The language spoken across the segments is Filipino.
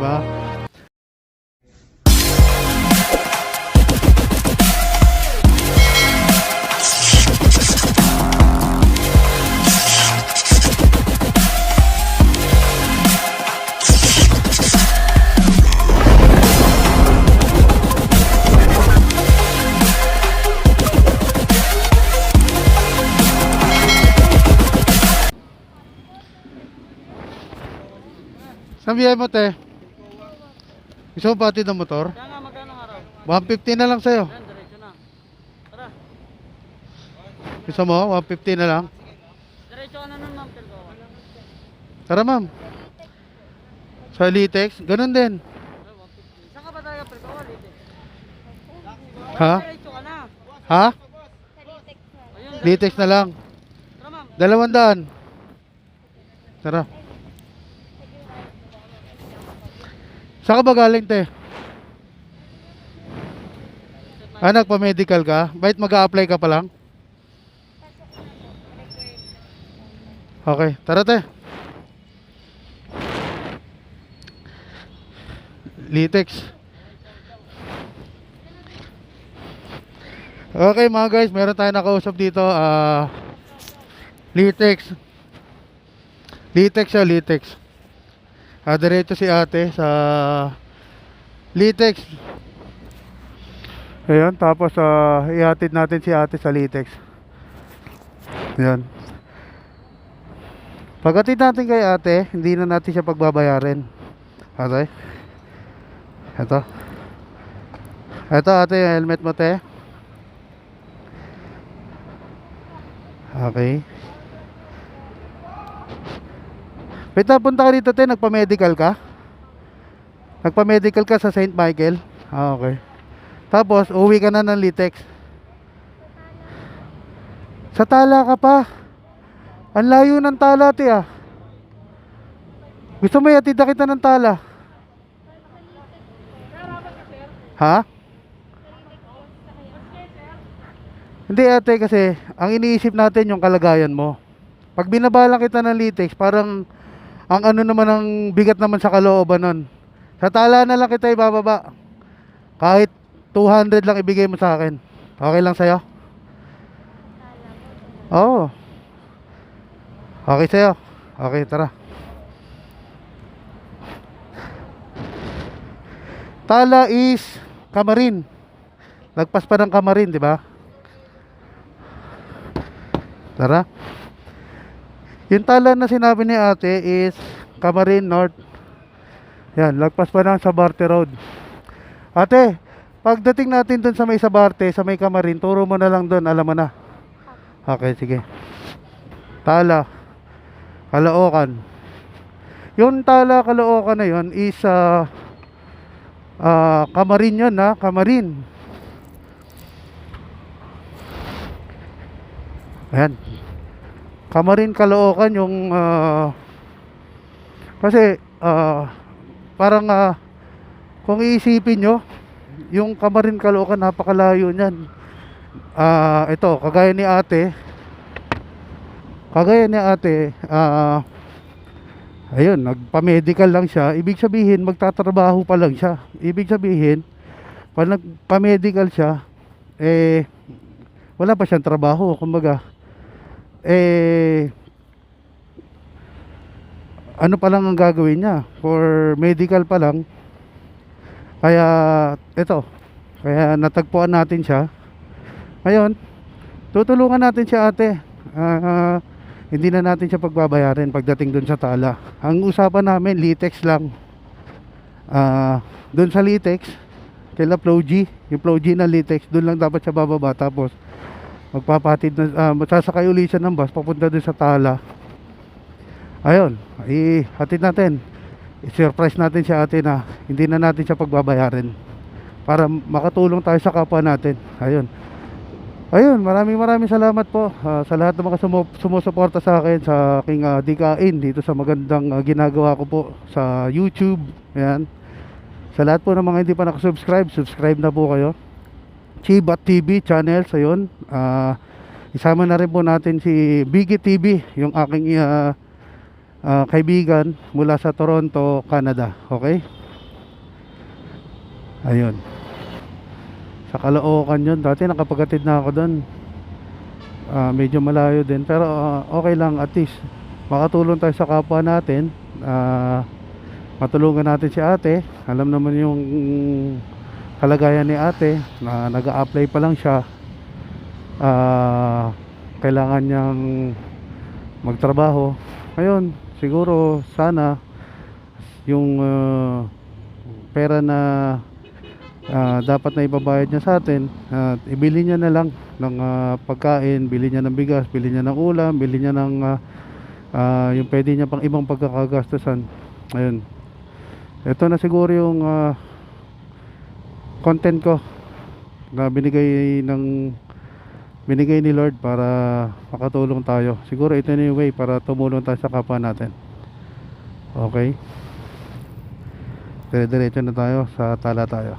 Diba? Saan biyahe mo, te? Gusto mo pati ng motor? Kaya nga, magkano araw? 150 na lang sa'yo. Yan, diretso na. Tara. Gusto mo? 150 na lang. Diretso ka na nun, ma'am. Telgawa. Tara, ma'am. Sa Litex, ganun din. Ay, 150. Saan ka ba talaga, Telgawa, Lite? Ha? Diretso ka na. Ha? Ayun, Litex na lang. tara, ma'am. 200. Tara. Saan ka ba galing, te? Nagpa-medical ka? Bakit mag-a-apply ka pa lang? Okay, tara, te. Litex. Okay mga guys, meron tayong nakausap dito. Litex. Litex siya, Litex. Diretso si ate sa Litex. Ayan, tapos ihatid natin si ate sa Litex. Ayan. Paghatid natin kay ate, hindi na natin siya pagbabayarin. Ate. Ito. Ito ate, yung helmet mo, te. Okay. Wait, punta ka dito, te. Nagpa-medical ka? Nagpa-medical ka sa St. Michael? Okay. Tapos, uwi ka na ng Litex. Sa Tala ka pa. Ang layo ng Tala, te, ah. Gusto mo ihatid na kita ng Tala? Ha? Hindi, ate, kasi ang iniisip natin yung kalagayan mo. Pag binabalang kita ng Litex, parang ang ano naman ang bigat naman sa kalooban nun. Sa Tala na lang kita ibababa. Kahit 200 lang ibigay mo sa akin. Okay lang sa'yo? Oo. Okay sa'yo? Okay, tara. Tala is Camarin. Lagpas pa ng Camarin, di ba? Tara. Yung Tala na sinabi ni ate is Camarin North. Yan, lagpas pa lang sa Barte Road. Ate, pagdating natin dun sa may Sabarte, sa may Camarin, turo mo na lang dun, alam mo na. Okay, sige. Tala, Caloocan. Yung Tala, Caloocan na yun is Camarin yun, ha? Camarin. Ayan. Camarin, Caloocan yung kasi parang kung iisipin nyo, yung Camarin, Caloocan, napakalayo niyan. Ito, kagaya ni ate, ayun, nagpa-medical lang siya. Ibig sabihin, magtatrabaho pa lang siya. Ibig sabihin, pag nagpa-medical siya, wala pa siyang trabaho. Kumbaga, ano pa lang ang gagawin niya for medical pa lang. Kaya kaya natagpuan natin siya. Ngayon, tutulungan natin si ate. Hindi na natin siya pagbabayarin pagdating dun sa Tala. Ang usapan namin, Litex lang. Dun sa Litex, kaila Flow G, yung Flow G na Litex, dun lang dapat siya bababa. Tapos magpapatid na, sasakay uli siya ng bus papunta dun sa Tala. Ayun, ihatid natin. I-surprise natin si ate na hindi na natin siya pagbabayarin para makatulong tayo sa kapwa natin. Ayun, maraming salamat po sa lahat ng mga sumusuporta sa akin sa aking dikain dito sa magandang ginagawa ko po sa YouTube. Ayan. Sa lahat po ng mga hindi pa nakasubscribe, subscribe na po kayo. Chibat TV channel, so yun. Isama na rin po natin si Biggie TV, yung aking kaibigan mula sa Toronto, Canada. Okay? Ayun. Sa Caloocan yun. Dati nakapagatid na ako doon. Medyo malayo din. Pero okay lang, at least makatulong tayo sa kapwa natin. Matulungan natin si ate. Alam naman yung kalagayan ni ate na nag-a-apply pa lang siya. Kailangan niyang magtrabaho. Ayun, siguro sana yung pera na dapat na ibabayad niya sa atin, ibili niya na lang ng pagkain, bili niya ng bigas, bili niya ng ulam, bili niya ng yung pwede niya pang ibang pagkakagastusan. Ayun, ito na siguro yung content ko na binigay ni Lord para makatulong tayo. Siguro ito na yung way para tumulong tayo sa kapwa natin. Okay, dire-diretso na tayo sa tala tayo.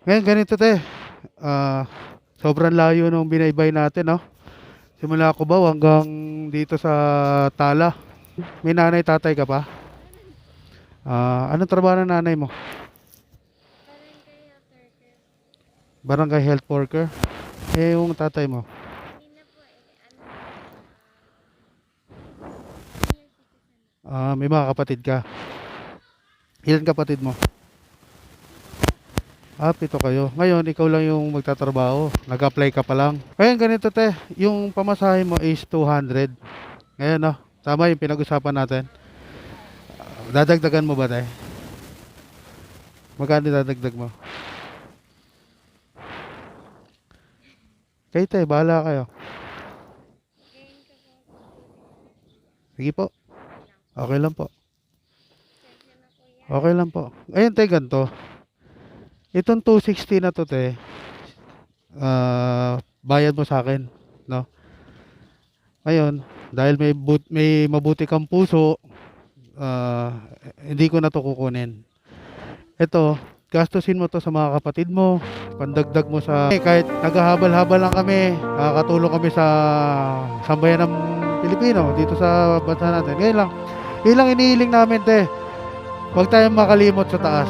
Ngayon ganito te, sobrang layo nung binaybay natin, no? Simula Cubao hanggang dito sa Tala. May nanay tatay ka pa? Anong trabaho ng nanay mo? Barangay health worker. Eh yung tatay mo? May mga kapatid ka? Ilan kapatid mo? Pito kayo. Ngayon, ikaw lang yung magtatrabaho. Nag-apply ka pa lang. Ngayon, ganito te. Yung pamasahe mo is 200. Ngayon, no? Tama yung pinag-usapan natin. Dadagdagan mo ba, te? Magkano dadagdag mo? Kayo, te. Bahala kayo. Sige po. Okay lang po. Okay lang po. Ayun, te, ganito. Itong 260 na to, te. Bayad mo sa akin, no? Ngayon, dahil may mabuti kang puso, hindi ko na to kukunin. Ito, gastusin mo to sa mga kapatid mo, pandagdag mo sa kahit naghahabal-habal lang kami, nakakatulong kami sa sambayan ng Pilipino dito sa bansa natin. Ngayon lang, yun lang inihiling namin, te. Huwag tayong makalimot sa taas.